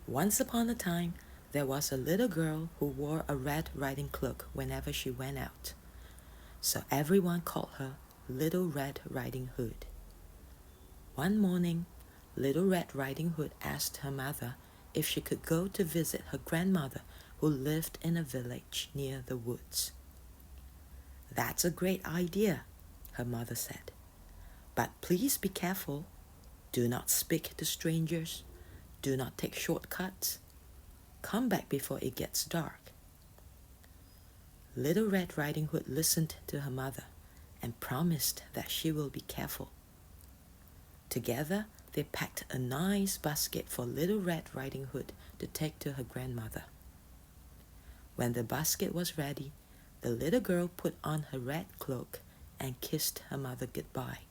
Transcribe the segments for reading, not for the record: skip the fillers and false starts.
Once upon a time, there was a little girl who wore a red riding cloak whenever she went out. So everyone called her Little Red Riding Hood. One morning, Little Red Riding Hood asked her mother if she could go to visit her grandmother who lived in a village near the woods. "That's a great idea," her mother said. "But please be careful. Do not speak to strangers. Do not take shortcuts. Come back before it gets dark." Little Red Riding Hood listened to her mother and promised that she will be careful. Together, they packed a nice basket for Little Red Riding Hood to take to her grandmother. When the basket was ready, the little girl put on her red cloak and kissed her mother goodbye.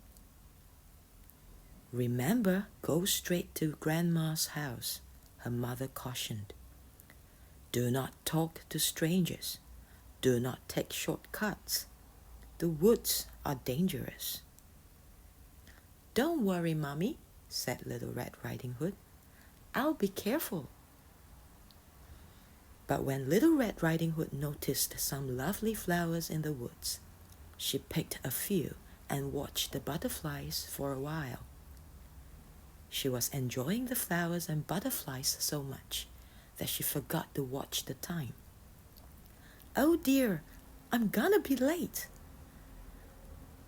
"Remember, go straight to Grandma's house," her mother cautioned. "Do not talk to strangers. Do not take shortcuts. The woods are dangerous." "Don't worry, Mommy," said Little Red Riding Hood. "I'll be careful." But when Little Red Riding Hood noticed some lovely flowers in the woods, she picked a few and watched the butterflies for a while. She was enjoying the flowers and butterflies so much that she forgot to watch the time. "Oh dear, I'm gonna be late."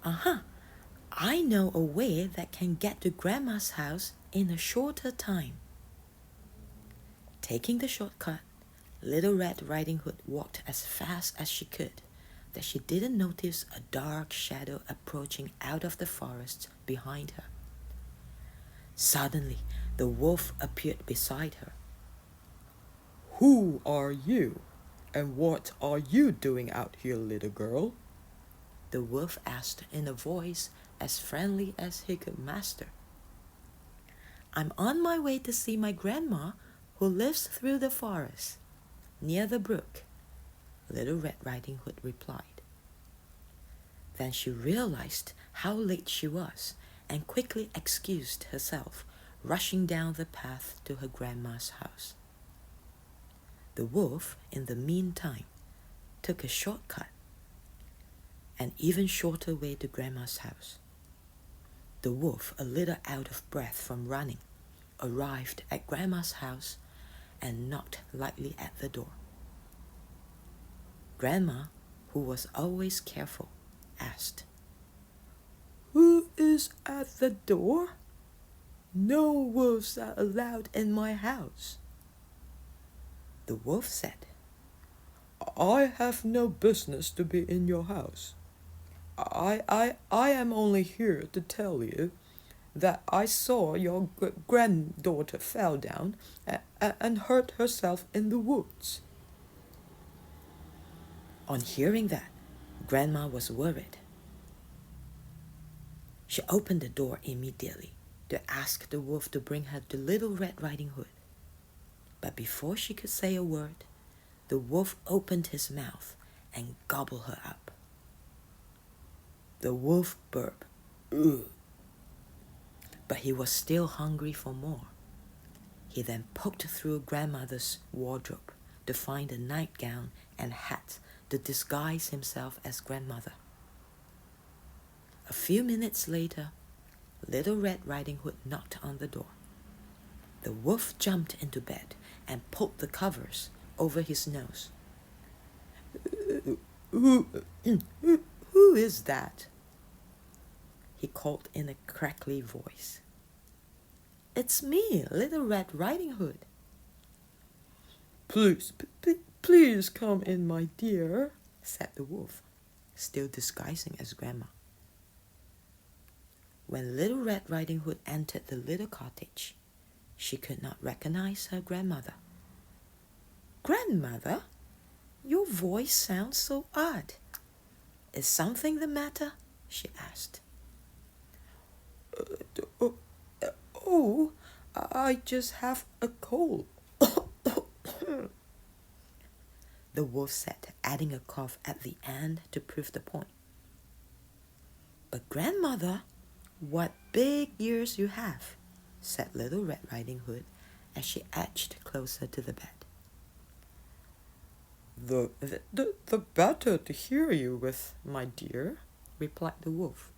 I know a way that can get to Grandma's house in a shorter time." Taking the shortcut, Little Red Riding Hood walked as fast as she could, that she didn't notice a dark shadow approaching out of the forest behind her. Suddenly, the wolf appeared beside her. "Who are you? And what are you doing out here, little girl?" The wolf asked in a voice as friendly as he could master. "I'm on my way to see my grandma who lives through the forest, near the brook," Little Red Riding Hood replied. Then she realized how late she was and quickly excused herself, rushing down the path to her grandma's house. The wolf, in the meantime, took a shortcut, an even shorter way to Grandma's house. The wolf, a little out of breath from running, arrived at Grandma's house and knocked lightly at the door. Grandma, who was always careful, asked, "Who is at the door? No wolves are allowed in my house." The wolf said, "I have no business to be in your house. I am only here to tell you that I saw your granddaughter fell down and hurt herself in the woods." On hearing that, Grandma was worried. She opened the door immediately to ask the wolf to bring her to Little Red Riding Hood. But before she could say a word, the wolf opened his mouth and gobbled her up. The wolf burped, "Ugh," but he was still hungry for more. He then poked through Grandmother's wardrobe to find a nightgown and hat to disguise himself as Grandmother. A few minutes later, Little Red Riding Hood knocked on the door. The wolf jumped into bed and pulled the covers over his nose. Who is that?" He called in a crackly voice. "It's me, Little Red Riding Hood." Please come in, my dear," said the wolf, still disguising as Grandma. When Little Red Riding Hood entered the little cottage, she could not recognize her grandmother. "Grandmother, your voice sounds so odd. Is something the matter?" she asked. Oh, I just have a cold," the wolf said, adding a cough at the end to prove the point. "But Grandmother, what big ears you have," said Little Red Riding Hood, as she edged closer to the bed. The better to hear you with, my dear, replied the wolf.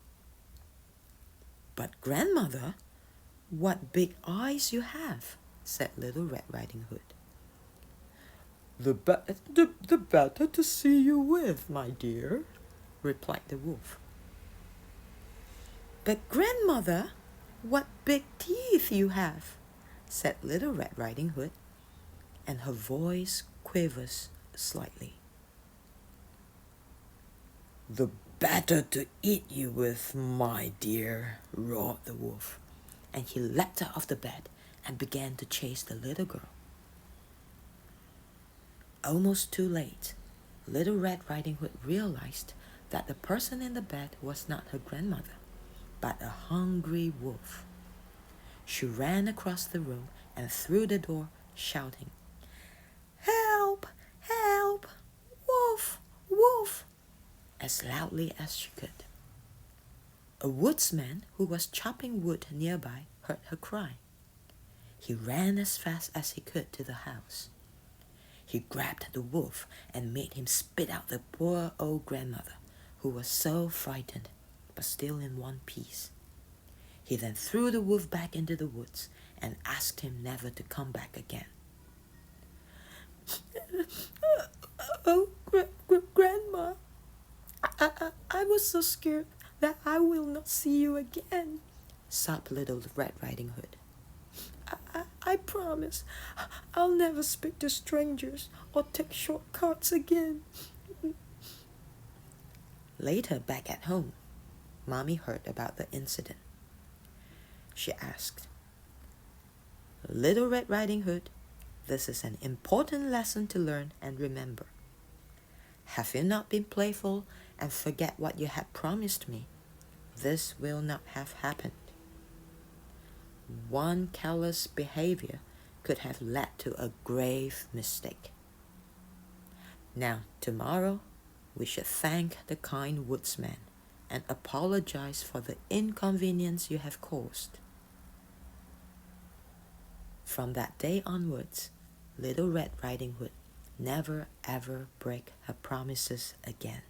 But grandmother, what big eyes you have, said Little Red Riding Hood. The better to see you with, my dear, replied the wolf. But grandmother, what big teeth you have, said Little Red Riding Hood, and her voice quivers slightly. The better to eat you with, my dear, roared the wolf, and he leapt out of the bed and began to chase the little girl. Almost too late, Little Red Riding Hood realized that the person in the bed was not her grandmother, but a hungry wolf. She ran across the room and through the door, shouting, "Help! Help! Wolf! Wolf!" as loudly as she could. A woodsman who was chopping wood nearby heard her cry. He ran as fast as he could to the house. He grabbed the wolf and made him spit out the poor old grandmother, who was so frightened, but still in one piece. He then threw the wolf back into the woods and asked him never to come back again. "Oh, Grandma, I was so scared that I will not see you again," sobbed Little Red Riding Hood. I promise I'll never speak to strangers or take shortcuts again." Later, back at home, Mommy heard about the incident. She asked, "Little Red Riding Hood, this is an important lesson to learn and remember. Have you not been playful and forget what you had promised me? This will not have happened. One careless behavior could have led to a grave mistake. Now, tomorrow, we should thank the kind woodsman and apologize for the inconvenience you have caused." From that day onwards, Little Red Riding Hood never ever break her promises again.